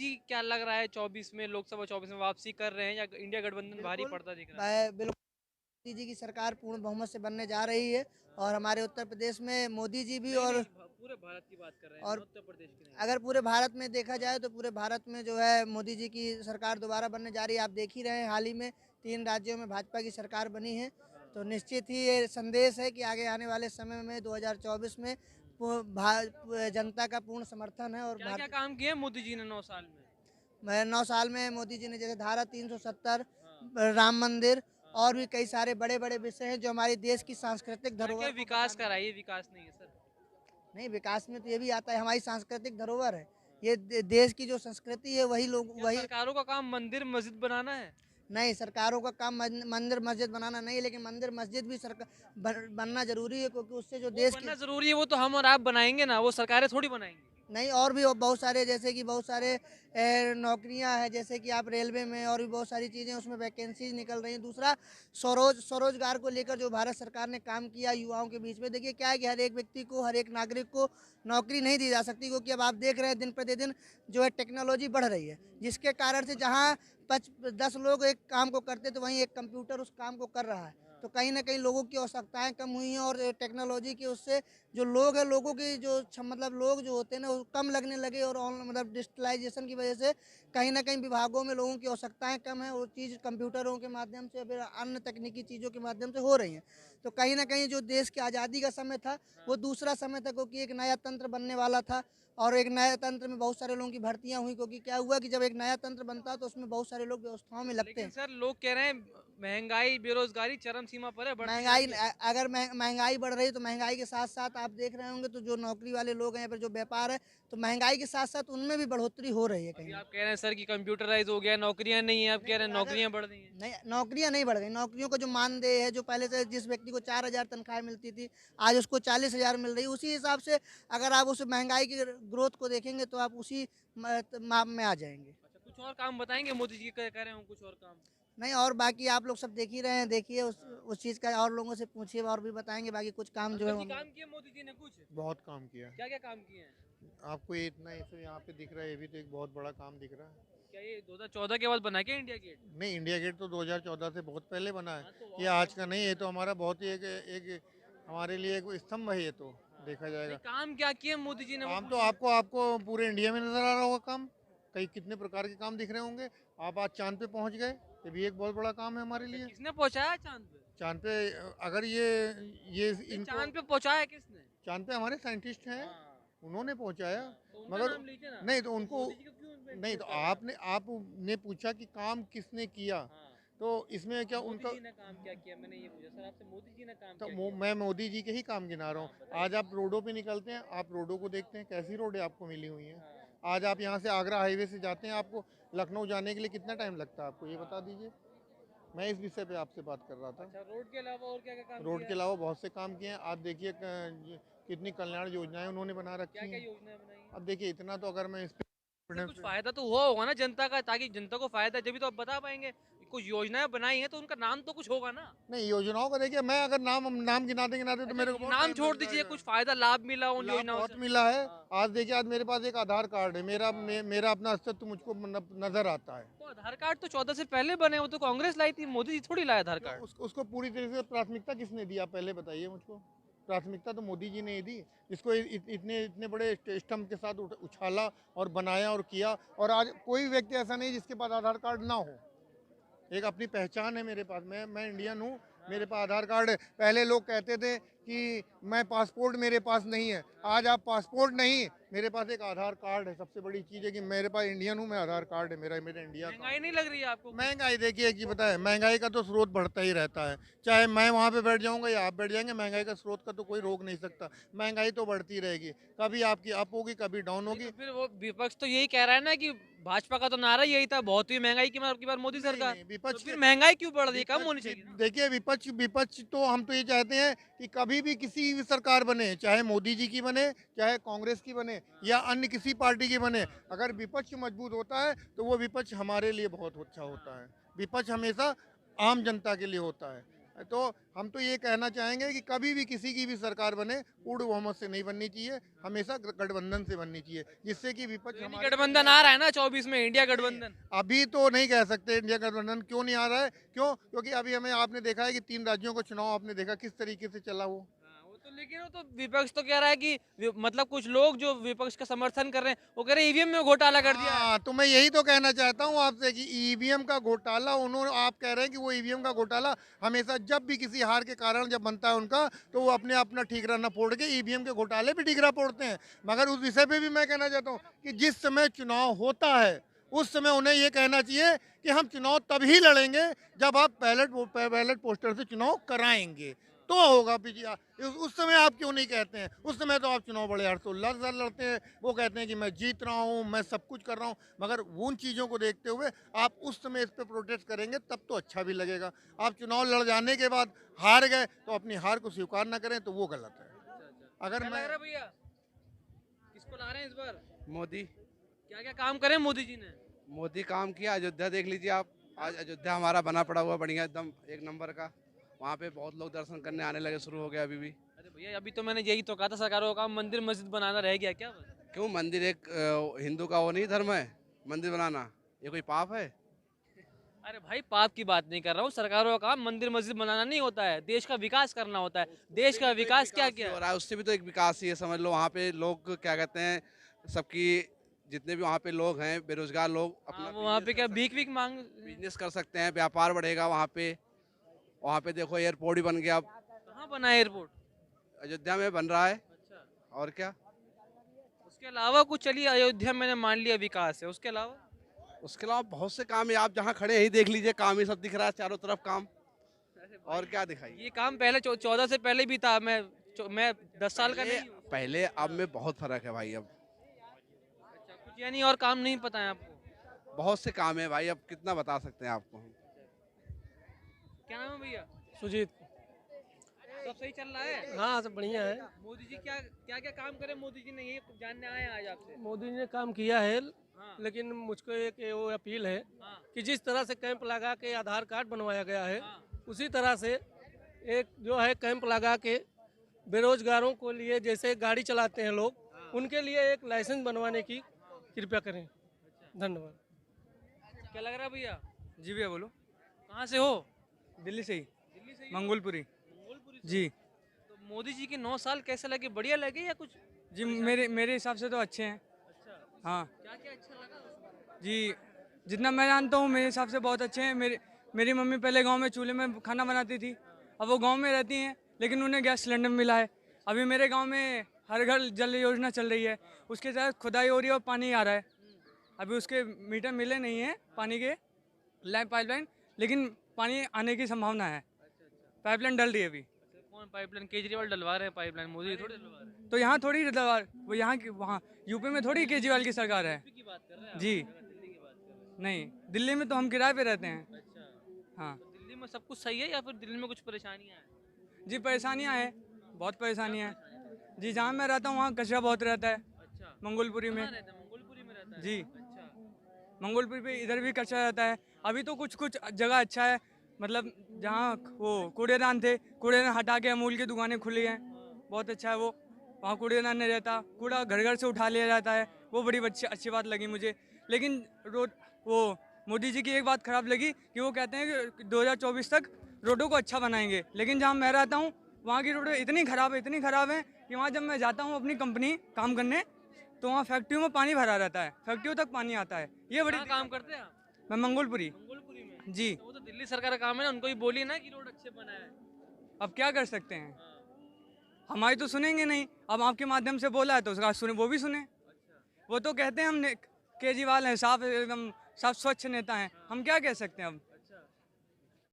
जी क्या लग रहा है 24 में, लोकसभा 24 में वापसी कर रहे हैं या इंडिया गठबंधन भारी बिल्कुल पड़ता दिख रहा है? बिल्कुल मोदी जी की सरकार पूर्ण बहुमत से बनने जा रही है। और हमारे उत्तर प्रदेश में मोदी जी भी नहीं और नहीं, पूरे भारत की बात कर रहे हैं, और नॉर्थ उत्तर प्रदेश की नहीं। अगर पूरे भारत में देखा जाए तो पूरे भारत में जो है मोदी जी की सरकार दोबारा बनने जा रही है। आप देख ही रहे हैं हाल ही में 3 राज्यों में भाजपा की सरकार बनी है। तो निश्चित ही ये संदेश है कि आगे आने वाले समय में 2024 में जनता का पूर्ण समर्थन है। और क्या क्या भारतीय काम किए मोदी जी ने 9 साल में? 9 साल में मोदी जी ने जैसे धारा 370, हाँ, राम मंदिर हाँ। और भी कई सारे बड़े बड़े विषय हैं जो हमारे देश की सांस्कृतिक क्या क्या धरोहर को विकास बचाने। कराइए, विकास नहीं है सर। नहीं, विकास में तो ये भी आता है, हमारी सांस्कृतिक धरोहर है। ये देश की जो संस्कृति है वही लोग क्या वही। सरकारों का काम मंदिर मस्जिद बनाना है? नहीं, सरकारों का काम मंदिर मस्जिद बनाना नहीं है, लेकिन मंदिर मस्जिद भी सरकार बनना जरूरी है, क्योंकि उससे जो वो देश की। बनना जरूरी है, वो तो हम और आप बनाएंगे ना, वो सरकारें थोड़ी बनाएंगी। नहीं, और भी बहुत सारे जैसे कि बहुत सारे नौकरियां हैं, जैसे कि आप रेलवे में और भी बहुत सारी चीज़ें उसमें वैकेंसीज निकल रही हैं। दूसरा स्वरोजगार को लेकर जो भारत सरकार ने काम किया युवाओं के बीच में, देखिए क्या है कि हर एक व्यक्ति को हर एक नागरिक को नौकरी नहीं दी जा सकती, क्योंकि अब आप देख रहे हैं दिन प्रतिदिन जो है टेक्नोलॉजी बढ़ रही है, जिसके कारण से जहाँ 10 लोग एक काम को करते तो वहीं एक कंप्यूटर उस काम को कर रहा है। तो कहीं ना कहीं लोगों की आवश्यकताएं कम हुई हैं, और टेक्नोलॉजी की उससे जो लोग हैं, लोगों की जो मतलब लोग जो होते हैं ना वो कम लगने लगे। और मतलब डिजिटलाइजेशन की वजह से कहीं ना कहीं विभागों में लोगों की आवश्यकताएं कम है, वो चीज़ कंप्यूटरों के माध्यम से फिर अन्य तकनीकी चीज़ों के माध्यम से हो रही हैं। तो कहीं ना कहीं जो देश की आज़ादी का समय था वो दूसरा समय था, क्योंकि एक नया तंत्र बनने वाला था। और एक नए तंत्र में बहुत सारे लोगों की भर्तियां हुई, क्योंकि क्या हुआ कि जब एक नया तंत्र बनता है तो उसमें बहुत सारे लोग व्यवस्थाओं में लगते लेकिन हैं। सर लोग कह रहे हैं महंगाई बेरोजगारी चरम सीमा पर है, बढ़ती जा महंगाई रही है। अगर महंगाई बढ़ रही है तो महंगाई के साथ साथ आप देख रहे होंगे तो जो नौकरी वाले लोग हैं या फिर जो व्यापार है, तो महंगाई के साथ साथ उनमें भी बढ़ोतरी हो रही है अभी कहीं ना। आप कह रहे हैं सर कि कंप्यूटराइज हो गया, नौकरियां नहीं है, आप नहीं, कह रहे पर हैं अगर नौकरियां बढ़ रही हैं। नहीं, नौकरियां नहीं बढ़ गई। नौकरियों का जो मानदेय है, जो पहले से जिस व्यक्ति को 4,000 तनख्वाह मिलती थी, आज उसको 40,000 मिल रही है। उसी हिसाब से अगर आप उस महंगाई की ग्रोथ को देखेंगे तो आप उसी माप में आ जाएंगे। अच्छा, कुछ और काम बताएंगे मोदी जी कह रहे हो कुछ और काम? नहीं, और बाकी आप लोग सब देख ही रहे हैं, देखिए उस चीज़ का और लोगों से पूछिए और भी बताएंगे। बाकी कुछ काम जो है अंकल जी हम लोग। काम किए मोदी जी ने कुछ? बहुत काम किया है। क्या क्या काम किए हैं? आपको ये इतना ऐसे यहाँ पे दिख रहा है, ये भी तो एक बहुत बड़ा काम दिख रहा है। क्या ये 2014 के बाद बना क्या इंडिया गेट? नहीं, इंडिया गेट तो 2014 से बहुत पहले बना है। हाँ तो ये आज का नहीं, ये तो हमारा बहुत ही एक हमारे लिए एक स्तंभ है ये तो, देखा नहीं, जाएगा। काम क्या किए मोदी जी ने वो काम तो पूछ रहे हैं। आपको आपको पूरे इंडिया में नजर आ रहा होगा काम। कई कितने प्रकार के काम दिख रहे होंगे। आप आज चांद पे पहुंच गए, ये भी एक बहुत बड़ा काम है हमारे अच्छा, लिए। किसने पहुंचाया चांद पे? चांद पे अगर ये नहीं, इनको चांद पे पहुंचाया किसने? चांद पे हमारे साइंटिस्ट हैं, हाँ, उन्होंने पहुंचाया। तो उनका मगर नाम लीजिए ना। नहीं तो तो उनको मोदी जी को क्यों नहीं तो इंक्लूड कर रहे हैं आप? आपने पूछा कि काम किसने किया, हाँ, तो इसमें क्या मोदी उनका। जी ने काम क्या किया, मैंने ये पूछा सर आपसे, मोदी जी ने काम तो क्या किया? मैं मोदी जी के ही काम गिना रहा हाँ, हूँ। बताइए। आज आप रोडों पे निकलते हैं, आप रोडों को देखते हैं, कैसी रोडें आपको मिली हुई हैं। हाँ, आज आप यहाँ से आगरा हाईवे से जाते हैं, आपको लखनऊ जाने के लिए कितना टाइम लगता है, आपको ये बता दीजिए। मैं इस विषय पे आपसे बात कर रहा था। अच्छा, रोड के अलावा और क्या क्या काम रोड किया के है? अलावा बहुत से काम किए हैं। आप देखिए कितनी कल्याण योजनाएं उन्होंने बना क्या रखी क्या हैं। योजनाएं बनाई हैं? अब देखिए इतना तो अगर मैं इस सर पे कुछ फायदा तो हुआ होगा ना जनता का, ताकि जनता को फायदा है, जब भी तो आप बता पाएंगे। कुछ योजनाएं बनाई हैं तो उनका नाम तो कुछ होगा ना। नहीं, योजनाओं का देखिए, मैं अगर नाम नाम गिनाते गिनाते तो अच्छा, मेरे को बहुत नाम टाइम छोड़ लग दीजिए, जाएगा। कुछ फायदा लाभ मिला उन लाभ योजनाओं से? बहुत मिला है। हाँ, आज देखिए, आज मेरे पास एक आधार कार्ड है, हाँ। मेरा अपना अस्तित्व मुझको नजर आता है। तो आधार कार्ड तो 14 से पहले बने, वो तो कांग्रेस लाई थी, मोदी जी थोड़ी लाए आधार क्यों कार्ड। उसको पूरी तरह से प्राथमिकता किसने दी, आप पहले बताइए मुझको। प्राथमिकता तो मोदी जी ने ही दी। इसको इतने इतने बड़े स्तंभ के साथ उछाला और बनाया और किया। और आज कोई व्यक्ति ऐसा नहीं जिसके पास आधार कार्ड ना हो। एक अपनी पहचान है मेरे पास, मैं इंडियन हूँ, मेरे पास आधार कार्ड है। पहले लोग कहते थे कि मैं पासपोर्ट मेरे पास नहीं है। आज आप पासपोर्ट नहीं, मेरे पास एक आधार कार्ड है। सबसे बड़ी चीज़ है कि मेरे पास इंडियन हूँ, मैं आधार कार्ड है मेरा, मेरे इंडिया का महंगाई हूँ। नहीं लग रही है आपको कुछ? महंगाई देखिए कि पता है, महंगाई का तो स्रोत बढ़ता ही रहता है। चाहे मैं वहाँ पे बैठ जाऊँगा या आप बैठ जाएंगे, महंगाई का स्रोत का तो कोई रोक नहीं सकता। महंगाई तो बढ़ती रहेगी, कभी आपकी अप होगी, कभी डाउन नहीं तो होगी। फिर वो विपक्ष तो यही कह रहा है ना कि भाजपा का तो नारा यही था, बहुत ही महंगाई की मार की बार मोदी नहीं सरकार। नहीं, तो विपक्ष फिर के महंगाई क्यों बढ़ रही है, कम होनी चाहिए ना? देखिए, विपक्ष विपक्ष तो हम तो ये चाहते हैं कि कभी भी किसी भी सरकार बने, चाहे मोदी जी की बने, चाहे कांग्रेस की बने या अन्य किसी पार्टी की बने, अगर विपक्ष मजबूत होता है तो वो विपक्ष हमारे लिए बहुत अच्छा होता है। विपक्ष हमेशा आम जनता के लिए होता है। तो हम तो ये कहना चाहेंगे कि कभी भी किसी की भी सरकार बने पूर्ण बहुमत से नहीं बननी चाहिए, हमेशा गठबंधन से बननी चाहिए, जिससे कि विपक्ष यानी गठबंधन आ रहा है ना 24 में, इंडिया गठबंधन। अभी तो नहीं कह सकते इंडिया गठबंधन क्यों नहीं आ रहा है, क्यों? क्योंकि अभी हमें आपने देखा है कि 3 राज्यों का चुनाव आपने देखा किस तरीके से चला वो। हाँ, वो तो लेकिन वो तो विपक्ष तो कह रहा है कि मतलब कुछ लोग जो विपक्ष का समर्थन कर रहे हैं वो कह रहे हैं ईवीएम में घोटाला कर दिया है। हाँ, तो मैं यही तो कहना चाहता हूँ आपसे कि ईवीएम का घोटाला उन्होंने, आप कह रहे हैं कि वो ईवीएम का घोटाला हमेशा जब भी किसी हार के कारण जब बनता है उनका, तो वो अपने अपना ठीकरा न फोड़ के ईवीएम के घोटाले पे ठीकरा फोड़ते हैं। मगर उस विषय पे भी मैं कहना चाहता हूँ कि जिस समय चुनाव होता है उस समय उन्हें ये कहना चाहिए कि हम चुनाव तभी लड़ेंगे जब आप बैलेट पोस्टर से चुनाव कराएंगे, तो होगा। उस समय आप क्यों नहीं कहते हैं? उस समय तो आप चुनाव बड़े हर्षोल्लास से लड़ते हैं, वो कहते हैं कि मैं जीत रहा हूँ, मैं सब कुछ कर रहा हूँ, मगर उन चीज़ों को देखते हुए आप उस समय इस पर प्रोटेस्ट करेंगे तब तो अच्छा भी लगेगा। आप चुनाव लड़ जाने के बाद हार गए तो अपनी हार को स्वीकार ना करें तो वो गलत है। अगर क्या लग मैं रहा है भैया, किसको ला रहे हैं इस बार? मोदी। क्या क्या काम करे मोदी जी ने? मोदी काम किया, अयोध्या देख लीजिए आप, आज अयोध्या हमारा बना पड़ा हुआ बढ़िया एकदम एक नंबर का। वहाँ पे बहुत लोग दर्शन करने आने लगे, शुरू हो गया अभी भी। अरे भैया अभी तो मैंने यही तो कहा था, सरकारों का काम मंदिर मस्जिद बनाना रह गया क्या बस? क्यों? मंदिर एक हिंदू का वो नहीं धर्म है मंदिर बनाना, ये कोई पाप है? अरे भाई पाप की बात नहीं कर रहा हूँ, सरकारों का काम मंदिर मस्जिद बनाना नहीं होता है, देश का विकास करना होता है। देश का विकास क्या क्या हो है? रहा है, उससे भी तो एक विकास ही है, समझ लो। वहाँ पे लोग क्या कहते हैं, सबकी जितने भी वहाँ पे लोग हैं बेरोजगार लोग हाँ, वो वहाँ पे क्या भीख वीख मांग? बिजनेस कर सकते हैं, व्यापार बढ़ेगा वहाँ पे। वहाँ पे देखो एयरपोर्ट भी बन गया अब, कहाँ बना है एयरपोर्ट? अयोध्या में बन रहा है। अच्छा, और क्या? उसके अलावा कुछ? चलिए अयोध्या मैंने मान लिया विकास है, उसके अलावा? उसके अलावा बहुत से काम है, आप जहाँ खड़े हैं ही देख लीजिए, काम ही सब दिख रहा है चारों तरफ काम। और क्या दिखाई? ये काम पहले 14 से पहले भी था। मैं 10 साल का नहीं हूँ। पहले अब में बहुत फर्क है भाई। अब अच्छा, कुछ यानी और काम नहीं पता है आपको? बहुत से काम है भाई, अब कितना बता सकते हैं आपको हम। क्या नाम है भैया? सुजीत। सब सही चल रहा है? हाँ सब बढ़िया है। मोदी जी क्या क्या क्या काम करे मोदी जी ने, ये जानने आए हैं आज आपसे। मोदी जी ने काम किया है, हाँ, लेकिन मुझको एक वो अपील है हाँ, कि जिस तरह से कैंप लगा के आधार कार्ड बनवाया गया है, हाँ, उसी तरह से एक जो है कैंप लगा के बेरोजगारों को लिए, जैसे गाड़ी चलाते हैं लोग, उनके लिए एक लाइसेंस बनवाने की कृपया करें। धन्यवाद। क्या लग रहा है भैया? जी भैया बोलो। कहाँ से हो? दिल्ली से ही, दिल्ली से ही? मंगोलपुरी। मंगोलपुरी से? जी तो मोदी जी के 9 साल कैसे लगे? बढ़िया लगे या कुछ? जी, मेरे हिसाब से तो अच्छे हैं। अच्छा, हाँ क्या क्या अच्छा लगा? जी, जितना मैं जानता हूँ मेरे हिसाब से बहुत अच्छे हैं। मेरी मम्मी पहले गांव में चूल्हे में खाना बनाती थी, अब वो गांव में रहती हैं लेकिन उन्हें गैस सिलेंडर मिला है। अभी मेरे गांव में हर घर जल योजना चल रही है, उसके तहत खुदाई हो रही है और पानी आ रहा है। अभी उसके मीटर मिले नहीं हैं पानी के, पाइपलाइन, लेकिन पानी आने की संभावना है। पाइपलाइन डल रही है अभी। कौन पाइपलाइन? केजरीवाल डलवा रहे हैं पाइपलाइन, मोदी थोड़ी डलवा रहे हैं। तो यहाँ थोड़ी वो यहाँ की, वहाँ यूपी में थोड़ी केजरीवाल की सरकार है। की बात कर रहे हैं जी दिल्ली की बात कर रहे नहीं, दिल्ली में तो हम किराए पे रहते हैं। हैं। अच्छा, हाँ तो दिल्ली में सब कुछ सही है या फिर दिल्ली में कुछ परेशानियां हैं? जी, परेशानियाँ हैं, बहुत परेशानियाँ हैं। जी, जहाँ मैं रहता हूँ वहाँ कचरा बहुत रहता है, अच्छा, मंगोलपुरी में। कहाँ रहता है? मंगोलपुरी में रहता है? जी, अच्छा, मंगोलपुरी पे इधर भी कचरा रहता है। अभी तो कुछ कुछ जगह अच्छा है, मतलब जहाँ वो कूड़ेदान थे, कूड़ेदान हटा के अमूल की दुकानें खुली हैं, बहुत अच्छा है वो। वहाँ कूड़ेदान नहीं रहता, कूड़ा घर घर से उठा लिया जाता है, वो बड़ी अच्छी बात लगी मुझे। लेकिन रोड वो मोदी जी की एक बात खराब लगी कि वो कहते हैं कि 2024 तक रोडों को अच्छा बनाएंगे, लेकिन जहाँ मैं रहता हूँ वहाँ की रोडें इतनी ख़राब है कि वहाँ जब मैं जाता हूँ अपनी कंपनी काम करने, तो वहाँ फैक्ट्रियों में पानी भरा रहता है, फैक्ट्रियों तक पानी आता है। ये बड़ी कहाँ काम करते हैं आप? मैं मंगोलपुरी। मंगोलपुरी में? जी, तो वो तो दिल्ली सरकार का काम है ना, उनको ही बोलिए ना कि रोड अच्छे बनाए। अब क्या कर सकते हैं, हमारी तो सुनेंगे नहीं। अब आपके माध्यम से बोला है तो उसका सुने, वो भी सुने। वो तो कहते हैं हमने केजरीवाल है, साफ एकदम साफ स्वच्छ नेता हैं, हम क्या कह सकते हैं अब।